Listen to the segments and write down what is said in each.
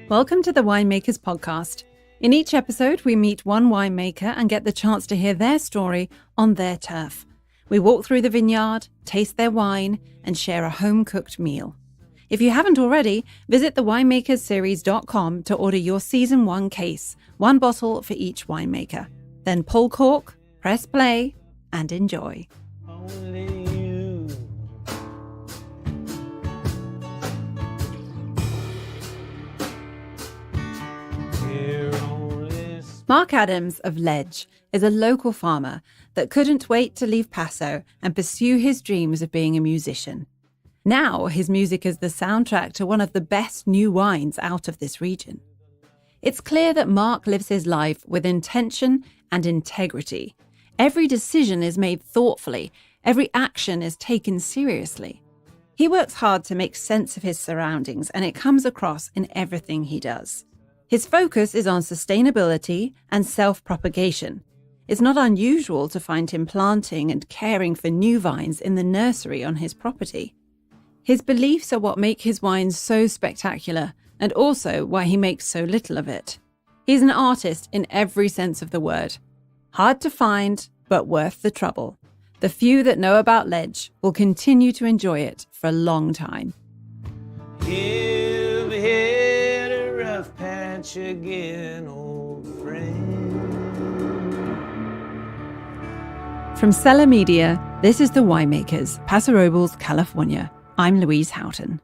Welcome to the Winemakers podcast. In each episode, we meet one winemaker and get the chance to hear their story on their turf. We walk through the vineyard, taste their wine, and share a home-cooked meal. If you haven't already, visit thewinemakersseries.com to order your Season 1 case, one bottle for each winemaker. Then pull cork, press play, and enjoy. Only you. Mark Adams of Ledge is a local farmer that couldn't wait to leave Paso and pursue his dreams of being a musician. Now his music is the soundtrack to one of the best new wines out of this region. It's clear that Mark lives his life with intention and integrity. Every decision is made thoughtfully. Every action is taken seriously. He works hard to make sense of his surroundings, and it comes across in everything he does. His focus is on sustainability and self-propagation. It's not unusual to find him planting and caring for new vines in the nursery on his property. His beliefs are what make his wines so spectacular, and also why he makes so little of it. He's an artist in every sense of the word. Hard to find, but worth the trouble. The few that know about Ledge will continue to enjoy it for a long time. You've hit a rough patch again, old friend. From Cellar Media, this is The Winemakers, Paso Robles, California. I'm Louise Houghton.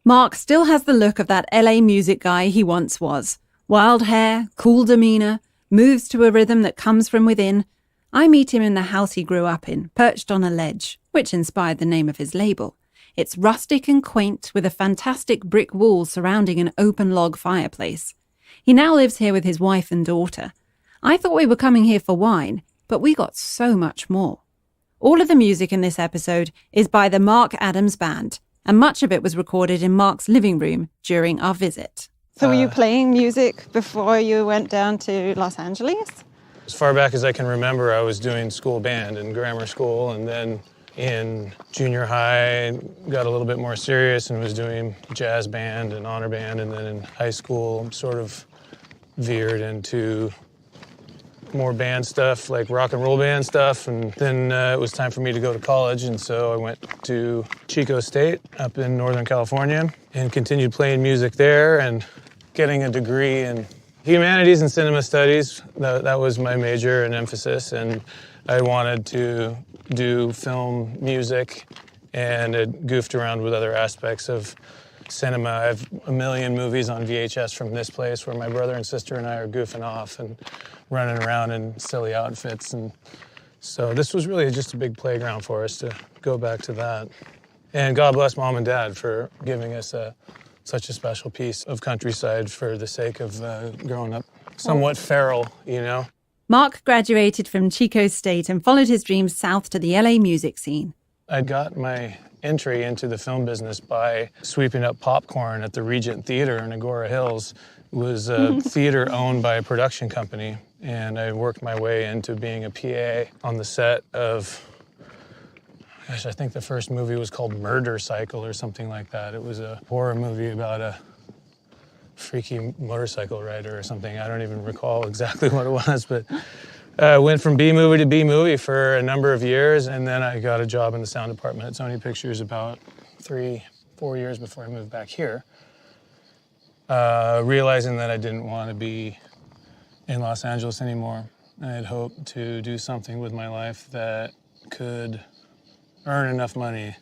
Mark still has the look of that LA music guy he once was. Wild hair, cool demeanor, moves to a rhythm that comes from within. I meet him in the house he grew up in, perched on a ledge, which inspired the name of his label. It's rustic and quaint, with a fantastic brick wall surrounding an open log fireplace. He now lives here with his wife and daughter. I thought we were coming here for wine, but we got so much more. All of the music in this episode is by the Mark Adams Band, and much of it was recorded in Mark's living room during our visit. So were you playing music before you went down to Los Angeles? As far back as I can remember, I was doing school band in grammar school, and then in junior high, got a little bit more serious and was doing jazz band and honor band, and then in high school, sort of veered into more band stuff, like rock and roll band stuff, and then it was time for me to go to college, and so I went to Chico State up in Northern California and continued playing music there and getting a degree in humanities and cinema studies. That was my major and emphasis, and I wanted to do film music, and had goofed around with other aspects of cinema. I have a million movies on VHS from this place where my brother and sister and I are goofing off and running around in silly outfits, and so this was really just a big playground for us to go back to that. And God bless Mom and Dad for giving us such a special piece of countryside for the sake of growing up somewhat feral, you know. Mark graduated from Chico State and followed his dreams south to the LA music scene. I got my entry into the film business by sweeping up popcorn at the Regent Theater in Agora Hills. It was a theater owned by a production company, and I worked my way into being a PA on the set of, I think the first movie was called Murder Cycle or something like that. It was a horror movie about a freaky motorcycle rider or something. I don't even recall exactly what it was, but went from B movie to B movie for a number of years, and then I got a job in the sound department at Sony Pictures about 3-4 years before I moved back here, realizing that I didn't want to be in Los Angeles anymore. I had hoped to do something with my life that could earn enough money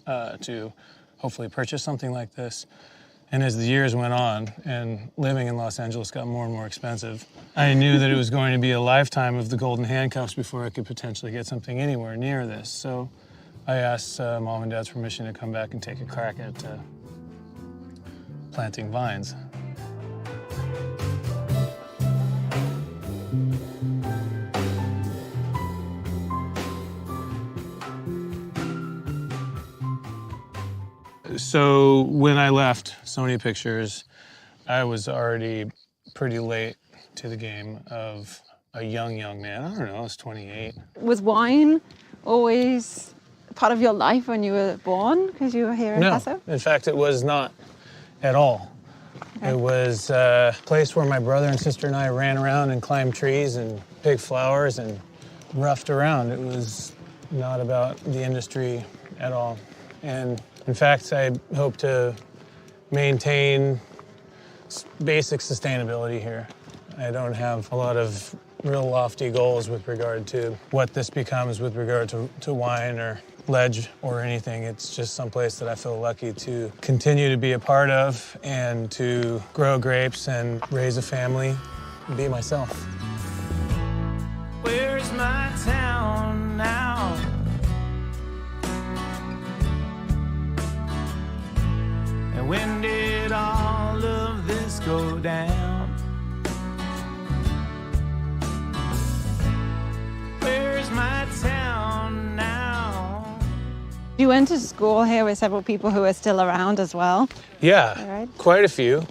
to hopefully purchase something like this. And as the years went on and living in Los Angeles got more and more expensive, I knew that it was going to be a lifetime of the golden handcuffs before I could potentially get something anywhere near this. So I asked Mom and Dad's permission to come back and take a crack at planting vines. So when I left Sony Pictures, I was already pretty late to the game of a young man. I don't know, I was 28. Was wine always part of your life when you were born because you were here in Paso? In fact, it was not at all. Okay. It was a place where my brother and sister and I ran around and climbed trees and picked flowers and roughed around. It was not about the industry at all. And in fact, I hope to maintain basic sustainability here. I don't have a lot of real lofty goals with regard to what this becomes with regard to wine or Ledge or anything. It's just someplace that I feel lucky to continue to be a part of and to grow grapes and raise a family and be myself. Where's my town now? And when did all of this go down? Where's my town now? You went to school here with several people who are still around as well. Yeah, Right. quite a few.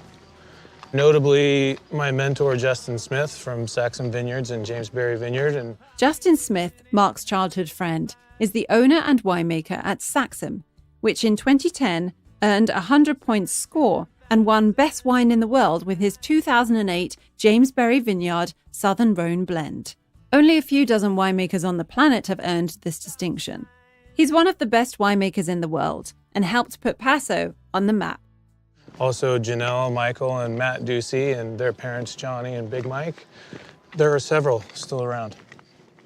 Notably, my mentor, Justin Smith from Saxon Vineyards and James Berry Vineyard. And Justin Smith, Mark's childhood friend, is the owner and winemaker at Saxon, which in 2010 earned a 100-point score and won Best Wine in the World with his 2008 James Berry Vineyard Southern Rhone blend. Only a few dozen winemakers on the planet have earned this distinction. He's one of the best winemakers in the world and helped put Paso on the map. also Janelle, Michael, and Matt Ducey, and their parents, Johnny and Big Mike. There are several still around.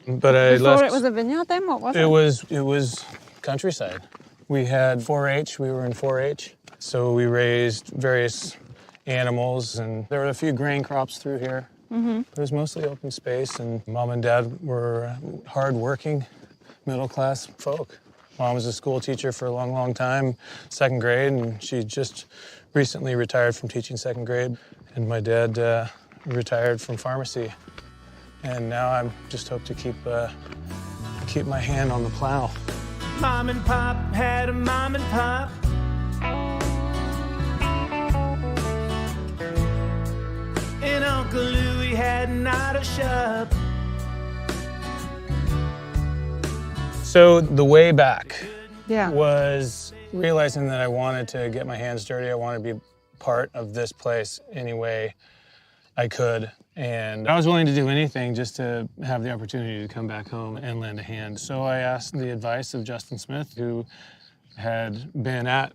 But I Before left. it was a vineyard then? What was it? It was countryside. We had 4-H, we were in 4-H. So we raised various animals, and there were a few grain crops through here. Mm-hmm. But it was mostly open space, and Mom and Dad were hard-working, middle-class folk. Mom was a school teacher for a long, long time, second grade, and she just recently retired from teaching second grade. And my dad retired from pharmacy. And now I just hope to keep my hand on the plow. Mom and Pop had a mom and pop. And Uncle Louie had an auto shop. So the way back Yeah. was realizing that I wanted to get my hands dirty. I wanted to be part of this place any way I could. And I was willing to do anything just to have the opportunity to come back home and lend a hand. So I asked the advice of Justin Smith, who had been at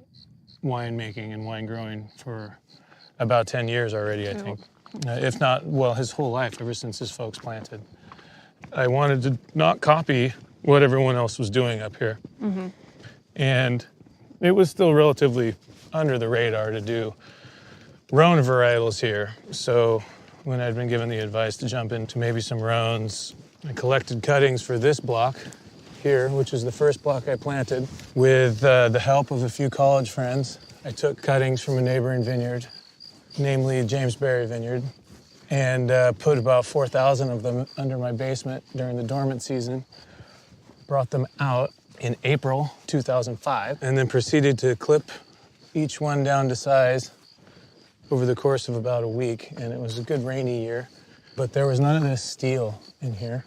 winemaking and wine growing for about 10 years already, I think. If not, well, his whole life, ever since his folks planted. I wanted to not copy what everyone else was doing up here. Mm-hmm. And it was still relatively under the radar to do Rhone varietals here. So when I'd been given the advice to jump into maybe some Rhones, I collected cuttings for this block here, which is the first block I planted. With the help of a few college friends, I took cuttings from a neighboring vineyard, namely James Berry Vineyard, and put about 4,000 of them under my basement during the dormant season. Brought them out in April 2005, and then proceeded to clip each one down to size over the course of about a week. And it was a good rainy year, but there was none of this steel in here.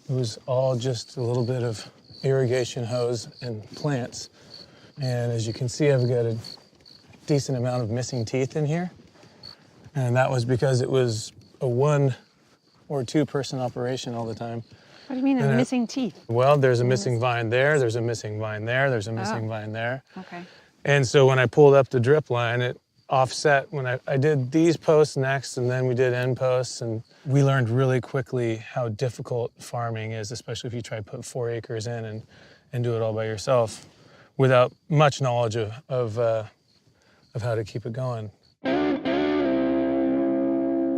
It was all just a little bit of irrigation hose and plants. And as you can see, I've got a decent amount of missing teeth in here. And that was because it was a 1 or 2 person operation all the time. What do you mean, missing teeth? Well, there's a missing vine there, there's a missing vine there, there's a missing vine there. Okay. And so when I pulled up the drip line, it offset when I did these posts next, and then we did end posts, and we learned really quickly how difficult farming is, especially if you try to put 4 acres in and do it all by yourself without much knowledge of how to keep it going. The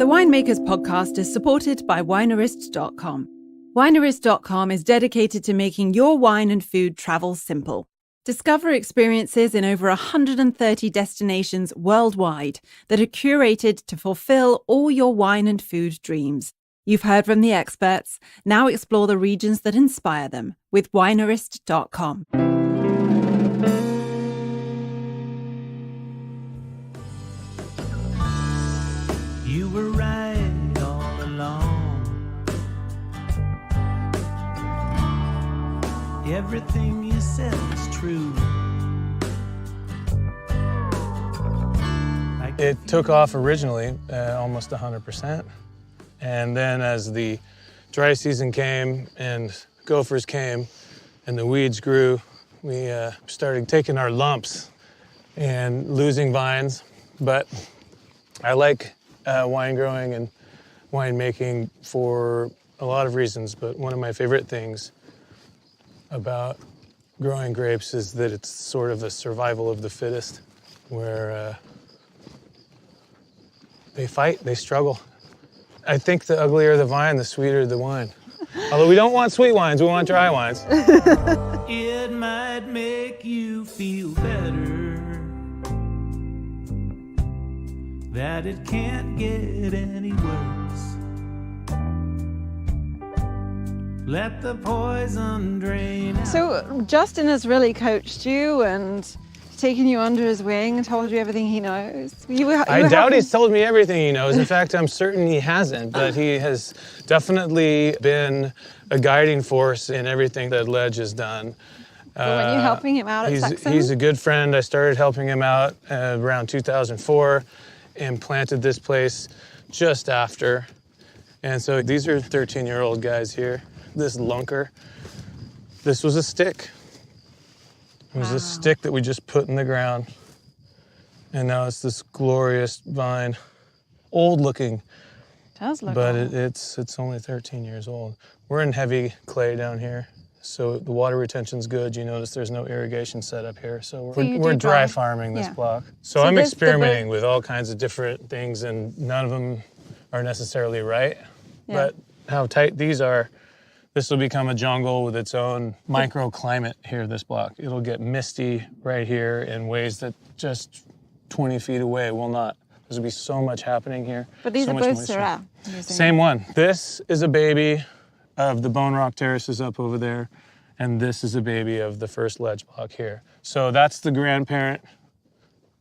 Winemakers podcast is supported by Winerist.com. Winerist.com is dedicated to making your wine and food travel simple. Discover experiences in over 130 destinations worldwide that are curated to fulfill all your wine and food dreams. You've heard from the experts. Now explore the regions that inspire them with Winerist.com. You were right all along. Everything you said was true. It took off originally almost 100%. And then as the dry season came and gophers came and the weeds grew, we started taking our lumps and losing vines. But I like wine growing and winemaking for a lot of reasons, but one of my favorite things about growing grapes is that it's sort of a survival of the fittest, where they fight, they struggle. I think the uglier the vine, the sweeter the wine. Although we don't want sweet wines, we want dry wines. It might make you feel better that it can't get any worse. Let the poison drain out. So Justin has really coached you and taken you under his wing and told you everything he knows. I doubt he's told me everything he knows. In fact, I'm certain he hasn't, but he has definitely been a guiding force in everything that Ledge has done. When you helping him out at Saxon? He's a good friend. I started helping him out around 2004 and planted this place just after. And so these are 13-year-old guys here. This lunker, this was a stick. It was a stick that we just put in the ground. And now it's this glorious vine. Old looking. It does look but old. it's only 13 years old. We're in heavy clay down here, so the water retention's good. You notice there's no irrigation set up here, so we're dry farming this block. So I'm experimenting with all kinds of different things, and none of them are necessarily right. Yeah. But how tight these are, this will become a jungle with its own microclimate here, this block. It'll get misty right here in ways that just 20 feet away will not. There's gonna be so much happening here. But these so are much both moisture. Syrah. Same one. This is a baby of the Bone Rock Terraces up over there, and this is a baby of the first ledge block here. So that's the grandparent,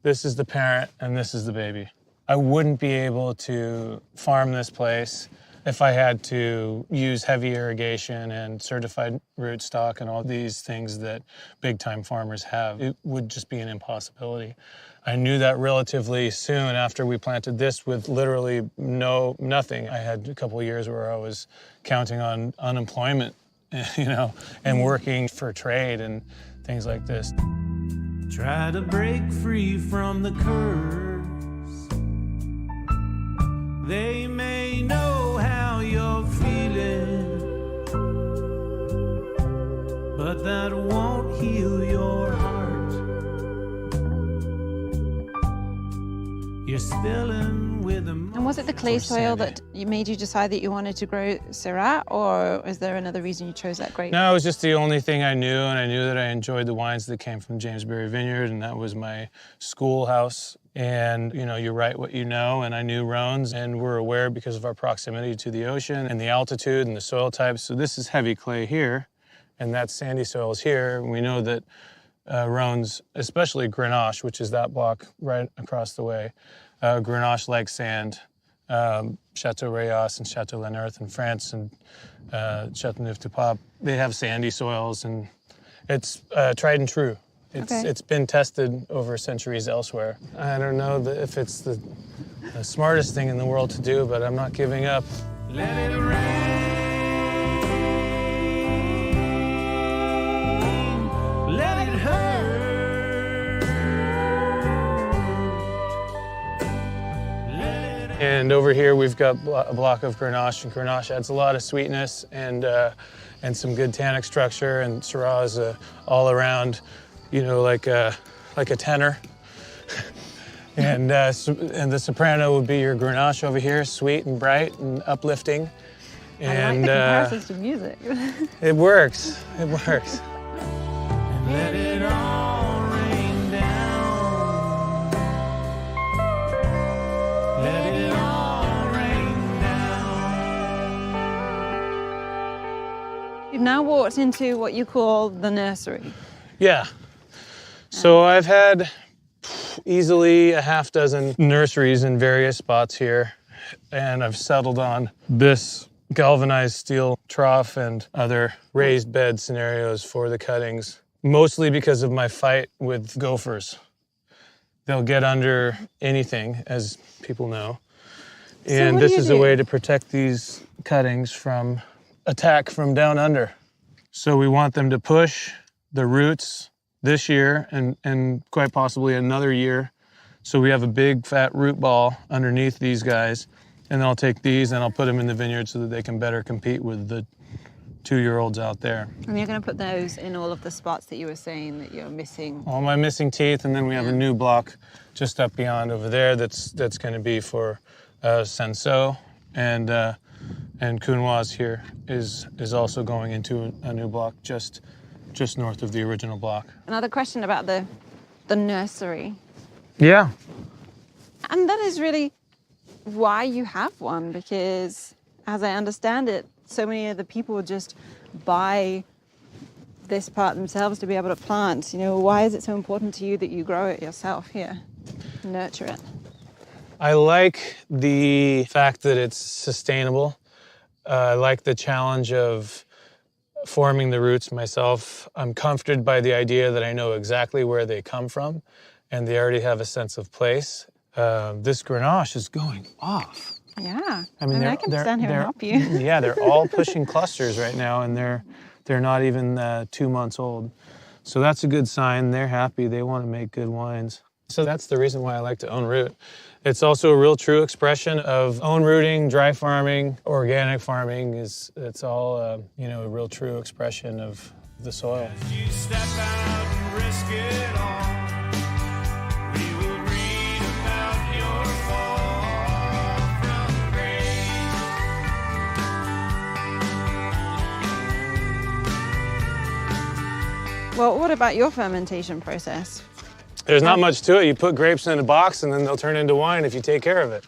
this is the parent, and this is the baby. I wouldn't be able to farm this place if I had to use heavy irrigation and certified rootstock and all these things that big-time farmers have. It would just be an impossibility. I knew that relatively soon after we planted this with literally nothing. I had a couple of years where I was counting on unemployment, you know, and working for trade and things like this. Try to break free from the curse. They may know how you're feeling, but that won't heal your heart. You're spilling with them. And was it the clay soil that made you decide that you wanted to grow Syrah, or is there another reason you chose that grape? No, it was just the only thing I knew, and I knew that I enjoyed the wines that came from Jamesbury Vineyard, and that was my schoolhouse. And, you know, you write what you know, and I knew Rhones, and we're aware because of our proximity to the ocean and the altitude and the soil types. So this is heavy clay here, and that's sandy soils here. And we know that Rhones, especially Grenache, which is that block right across the way, Grenache-like sand, Chateau Rayas and Chateau Lannerth in France and Châteauneuf-du-Pape, they have sandy soils, and it's tried and true. It's been tested over centuries elsewhere. I don't know if it's the smartest thing in the world to do, but I'm not giving up. Let it rain, let it hurt. And over here we've got a block of Grenache, and Grenache adds a lot of sweetness and some good tannic structure, and Syrah is all-around, you know, like a tenor. And the soprano would be your Grenache over here, sweet and bright and uplifting. And I like the comparisons to music. It works. It works. And let it all rain down. Let it all rain down. You've now walked into what you call the nursery. Yeah. So I've had easily a half dozen nurseries in various spots here, and I've settled on this galvanized steel trough and other raised bed scenarios for the cuttings, mostly because of my fight with gophers. They'll get under anything, as people know. And this is a way to protect these cuttings from attack from down under. So we want them to push the roots this year and quite possibly another year. So we have a big fat root ball underneath these guys. And then I'll take these and I'll put them in the vineyard so that they can better compete with the 2-year-olds out there. And you're going to put those in all of the spots that you were saying that you're missing. All my missing teeth, and then we have a new block just up beyond over there that's going to be for Senso, and Counoise here is also going into a new block just north of the original block. Another question about the nursery. Yeah. And that is really why you have one, because as I understand it, so many of the people just buy this part themselves to be able to plant. You know, why is it so important to you that you grow it yourself here, nurture it? I like the fact that it's sustainable. I like the challenge of forming the roots myself. I'm comforted by the idea that I know exactly where they come from and they already have a sense of place. This Grenache is going off. Yeah, I mean I can stand here and help you. Yeah, they're all pushing clusters right now, and they're not even 2 months old. So that's a good sign. They're happy. They want to make good wines. So that's the reason why I like to own root. It's also a real true expression of own rooting, dry farming, organic farming. It's all you know, a real true expression of the soil. As you step out and risk it all, we will read about your fall from grace. Well, what about your fermentation process? There's not much to it. You put grapes in a box and then they'll turn into wine if you take care of it.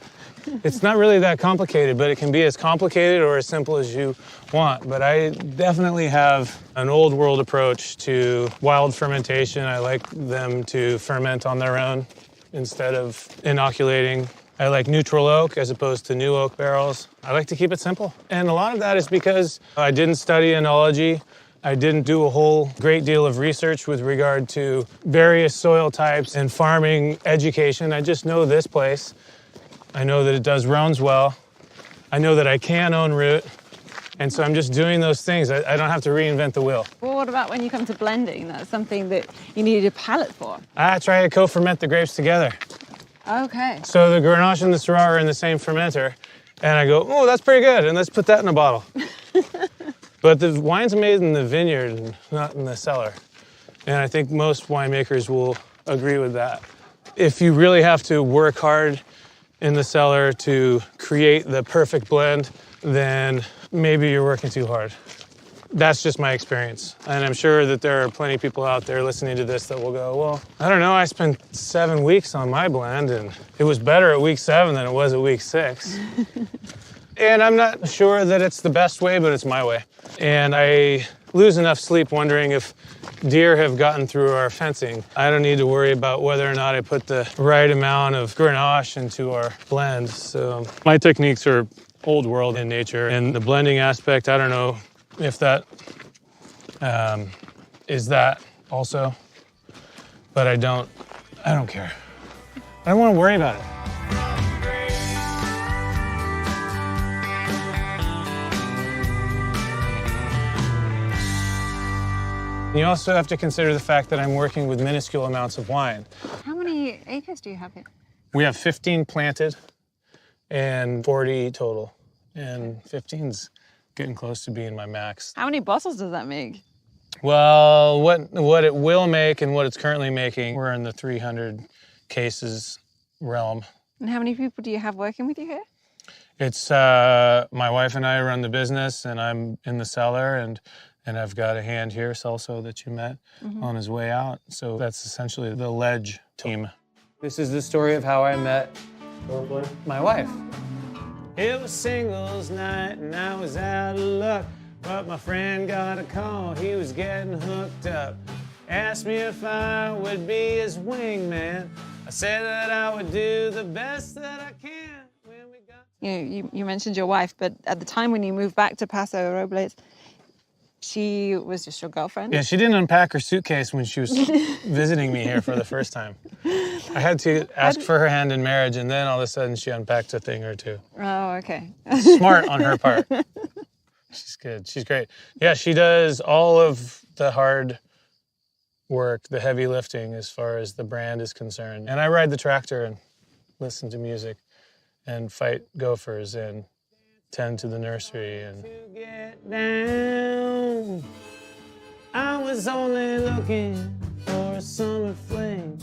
It's not really that complicated, but it can be as complicated or as simple as you want. But I definitely have an old world approach to wild fermentation. I like them to ferment on their own instead of inoculating. I like neutral oak as opposed to new oak barrels. I like to keep it simple. And a lot of that is because I didn't study enology. I didn't do a whole great deal of research with regard to various soil types and farming education. I just know this place. I know that it does Rhones well. I know that I can own root. And so I'm just doing those things. I don't have to reinvent the wheel. Well, what about when you come to blending? That's something that you needed a palate for. I try to co-ferment the grapes together. Okay. So the Grenache and the Syrah are in the same fermenter. And I go, oh, that's pretty good. And let's put that in a bottle. But the wine's made in the vineyard, not in the cellar. And I think most winemakers will agree with that. If you really have to work hard in the cellar to create the perfect blend, then maybe you're working too hard. That's just my experience. And I'm sure that there are plenty of people out there listening to this that will go, well, I don't know, I spent 7 weeks on my blend and it was better at week 7 than it was at week 6. And I'm not sure that it's the best way, but it's my way. And I lose enough sleep wondering if deer have gotten through our fencing. I don't need to worry about whether or not I put the right amount of Grenache into our blend. So my techniques are old world in nature. And the blending aspect, I don't know if that is that also, but I don't care. I don't want to worry about it. You also have to consider the fact that I'm working with minuscule amounts of wine. How many acres do you have here? We have 15 planted and 40 total. And 15's getting close to being my max. How many bottles does that make? Well, what it will make and what it's currently making, we're in the 300 cases realm. And how many people do you have working with you here? It's my wife and I run the business, and I'm in the cellar, and I've got a hand here, Celso, that you met on his way out. So that's essentially the Ledge team. This is the story of how I met my wife. It was singles night and I was out of luck, but my friend got a call, he was getting hooked up. Asked me if I would be his wingman. I said that I would do the best that I can when we got you mentioned your wife, but at the time when you moved back to Paso Robles, she was just your girlfriend? Yeah, she didn't unpack her suitcase when she was visiting me here for the first time. I had to ask for her hand in marriage, and then all of a sudden she unpacked a thing or two. Oh, okay. Smart on her part. She's good. She's great. Yeah, she does all of the hard work, the heavy lifting as far as the brand is concerned. And I ride the tractor and listen to music and fight gophers and tend to the nursery. And To get down, I was only looking for a summer fling.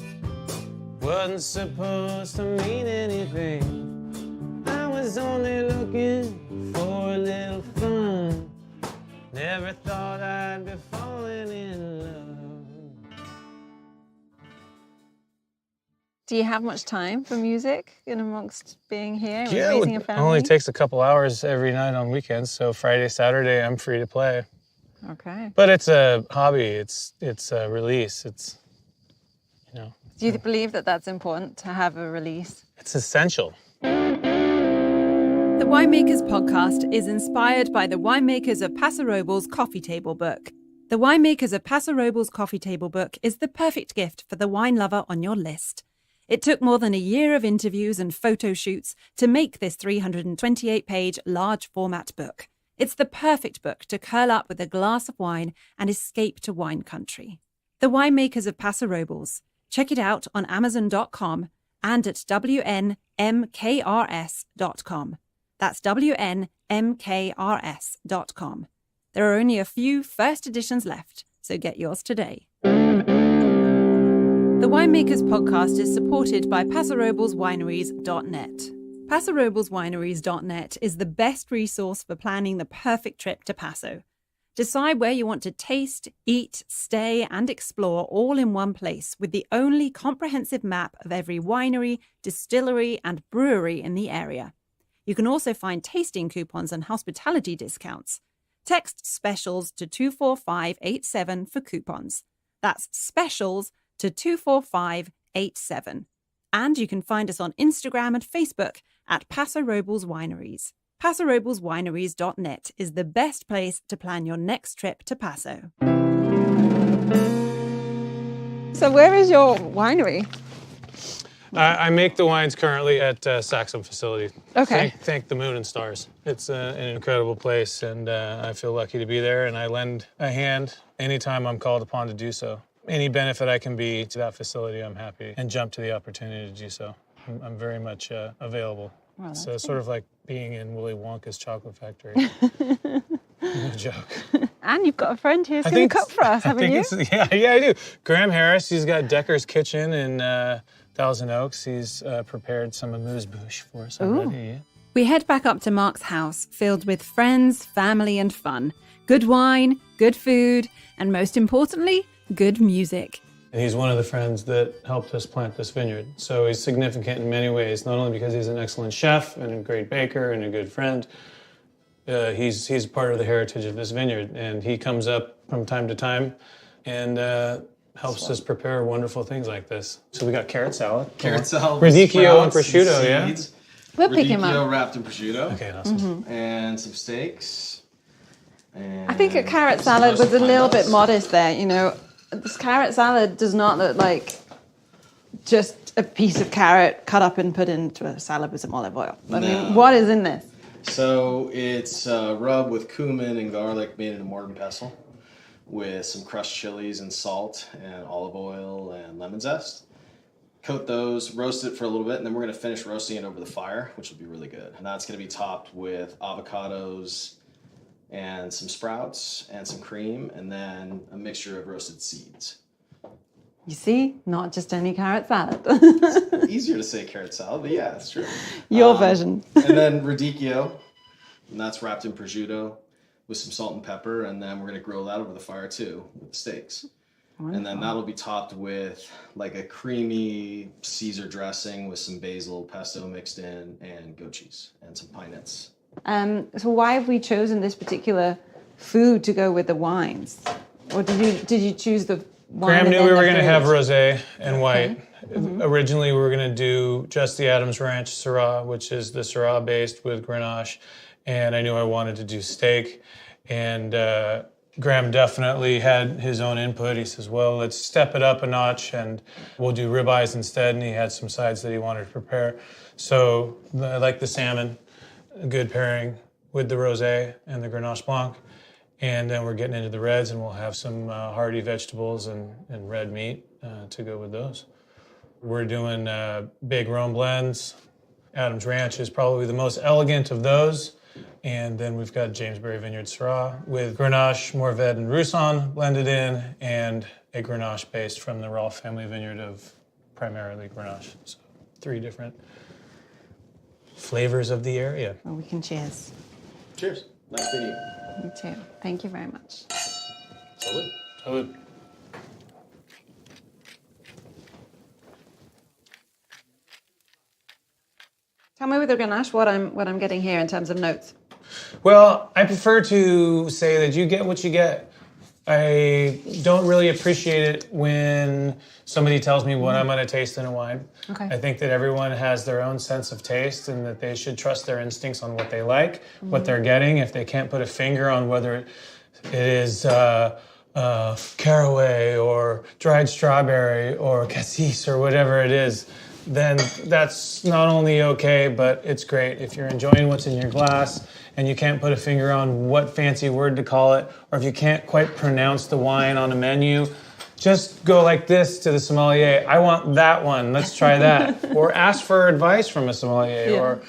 Wasn't supposed to mean anything. I was only looking for a little fun. Never thought I'd be falling in love. Do you have much time for music in amongst being here and yeah, raising a it family? only takes a couple hours every night on weekends. So Friday, Saturday, I'm free to play. Okay. But it's a hobby. It's a release. It's, you know, Do you believe that that's important to have a release? it's essential. The Winemakers podcast is inspired by the Winemakers of Paso Robles coffee table book. The Winemakers of Paso Robles coffee table book is the perfect gift for the wine lover on your list. It took more than a year of interviews and photo shoots to make this 328-page large format book. It's the perfect book to curl up with a glass of wine and escape to wine country. The Winemakers of Paso Robles. Check it out on Amazon.com and at WNMKRS.com. That's WNMKRS.com. There are only a few first editions left, so get yours today. The Winemakers podcast is supported by PasoRoblesWineries.net. PasoRoblesWineries.net is the best resource for planning the perfect trip to Paso. Decide where you want to taste, eat, stay, and explore all in one place with the only comprehensive map of every winery, distillery, and brewery in the area. You can also find tasting coupons and hospitality discounts. Text specials to 24587 for coupons. That's specials to 24587. And you can find us on Instagram and Facebook at Paso Robles Wineries. PasoRoblesWineries.net is the best place to plan your next trip to Paso. So where is your winery? I make the wines currently at Saxum facility. Okay. Thank the moon and stars. It's an incredible place, and I feel lucky to be there, and I lend a hand anytime I'm called upon to do so. Any benefit I can be to that facility, I'm happy, and jump to the opportunity to do so. I'm very much available. Well, So it's sort of like being in Willy Wonka's chocolate factory. No joke. And you've got a friend who's going to cook for us, haven't you? Yeah, I do. Graham Harris, he's got Decker's Kitchen in Thousand Oaks. He's prepared some amuse-bouche for us already. Yeah. We head back up to Mark's house, filled with friends, family, and fun. Good wine, good food, and most importantly, good music. He's one of the friends that helped us plant this vineyard. So he's significant in many ways, not only because he's an excellent chef and a great baker and a good friend. He's part of the heritage of this vineyard, and he comes up from time to time and helps us prepare wonderful things like this. So we got carrot salad. Carrot salad, Radicchio and sprouts prosciutto, yeah? seeds. We'll pick him Radicchio up. wrapped in prosciutto. Okay, awesome. And some steaks. And I think a carrot salad was a little bit modest there, you know. This carrot salad does not look like just a piece of carrot cut up and put into a salad with some olive oil. I mean, what is in this? So it's rubbed with cumin and garlic made in a mortar and pestle with some crushed chilies and salt and olive oil and lemon zest. Coat those, roast it for a little bit, and then we're going to finish roasting it over the fire, which will be really good. And that's going to be topped with avocados and some sprouts and some cream, and then a mixture of roasted seeds. You see, not just any carrot salad. Easier to say carrot salad, but yeah, it's true. Your version. And then radicchio, and that's wrapped in prosciutto with some salt and pepper, and then we're going to grill that over the fire too with the steaks. Wonderful. And then that'll be topped with like a creamy Caesar dressing with some basil pesto mixed in and goat cheese and some pine nuts. So why have we chosen this particular food to go with the wines? Or did you choose the Graham and knew then we were the going to have fruit. rosé and white. Originally, we were going to do just the Adams Ranch Syrah, which is the Syrah based with Grenache. And I knew I wanted to do steak. And Graham definitely had his own input. He says, well, let's step it up a notch and we'll do ribeyes instead. And he had some sides that he wanted to prepare. So I like the salmon, a good pairing with the rosé and the Grenache Blanc. And then we're getting into the reds, and we'll have some hearty vegetables and red meat to go with those. We're doing big Rhone blends. Adams Ranch is probably the most elegant of those. And then we've got Jamesbury Vineyard Syrah with Grenache, Mourvedre, and Roussanne blended in, and a Grenache based from the Rolfe family vineyard of primarily Grenache. So 3 different flavors of the area. Well, we can cheers. Cheers. Nice meeting you. Me too. Thank you very much. Salud. Salud. Tell me with the Grenache what I'm getting here in terms of notes. Well, I prefer to say that you get what you get. I don't really appreciate it when somebody tells me what I'm going to taste in a wine. Okay. I think that everyone has their own sense of taste and that they should trust their instincts on what they like, what they're getting. If they can't put a finger on whether it is caraway or dried strawberry or cassis or whatever it is, then that's not only okay, but it's great. If you're enjoying what's in your glass and you can't put a finger on what fancy word to call it, or if you can't quite pronounce the wine on a menu, just go like this to the sommelier. I want that one. Let's try that. Or ask for advice from a sommelier or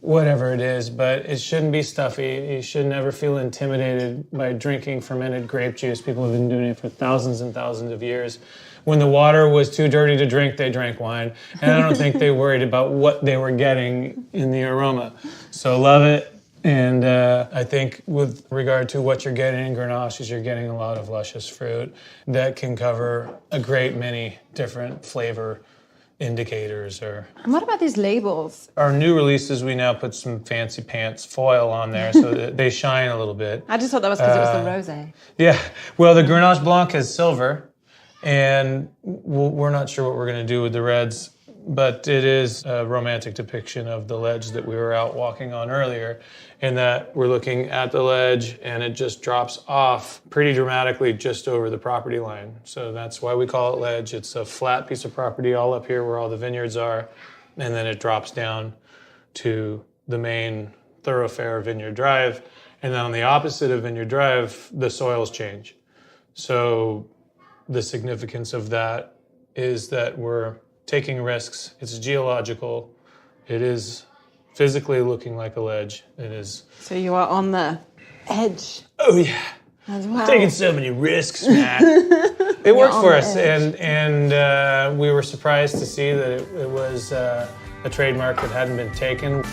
whatever it is, but it shouldn't be stuffy. You should never feel intimidated by drinking fermented grape juice. People have been doing it for thousands and thousands of years. When the water was too dirty to drink, they drank wine. And I don't think they worried about what they were getting in the aroma. So love it. And I think with regard to what you're getting in Grenache is you're getting a lot of luscious fruit that can cover a great many different flavor indicators. And what about these labels? Our new releases, we now put some fancy pants foil on there so that they shine a little bit. I just thought that was because it was the rosé. Yeah, well, the Grenache Blanc is silver, and we're not sure what we're going to do with the reds, but it is a romantic depiction of the ledge that we were out walking on earlier, in that we're looking at the ledge and it just drops off pretty dramatically just over the property line. So that's why we call it ledge. It's a flat piece of property all up here where all the vineyards are, and then it drops down to the main thoroughfare, Vineyard Drive. And then on the opposite of Vineyard Drive, the soils change. So the significance of that is that we're taking risks. It's geological. It is physically looking like a ledge. It is. So you are on the edge Oh yeah, as well. taking so many risks, man. It worked on for the us, edge. and we were surprised to see that it was a trademark that hadn't been taken.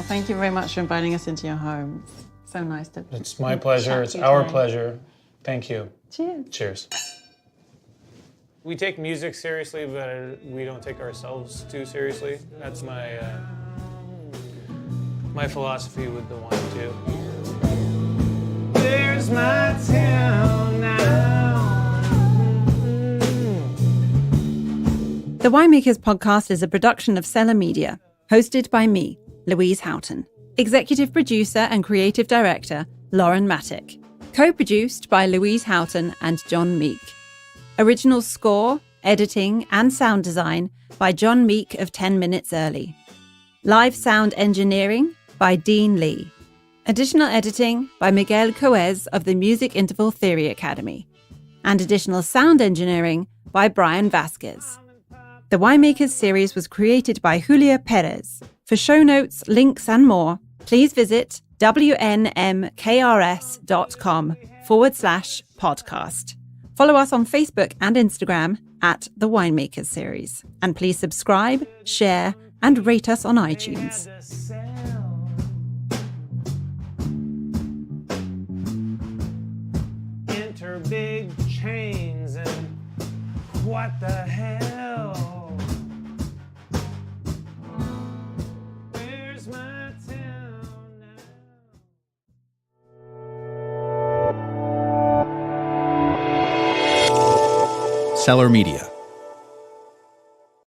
Thank you very much for inviting us into your home. It's so nice to. It's my pleasure. chat It's to you our today. pleasure. Thank you. Cheers. Cheers. We take music seriously, but we don't take ourselves too seriously. That's my my philosophy with the wine too. There's my town now. The Winemakers podcast is a production of Cellar Media, hosted by me, Louise Houghton. Executive producer and creative director, Lauren Mattick. Co-produced by Louise Houghton and John Meek. Original score, editing, and sound design by John Meek of 10 Minutes Early. Live sound engineering by Dean Lee. Additional editing by Miguel Coez of the Music Interval Theory Academy. And additional sound engineering by Brian Vasquez. The Winemakers series was created by Julia Perez. For show notes, links, and more, please visit wnmkrs.com/podcast. Follow us on Facebook and Instagram at The Winemakers Series. And please subscribe, share, and rate us on iTunes. her big chains and what the hell? Where's my town now? Cellar Media.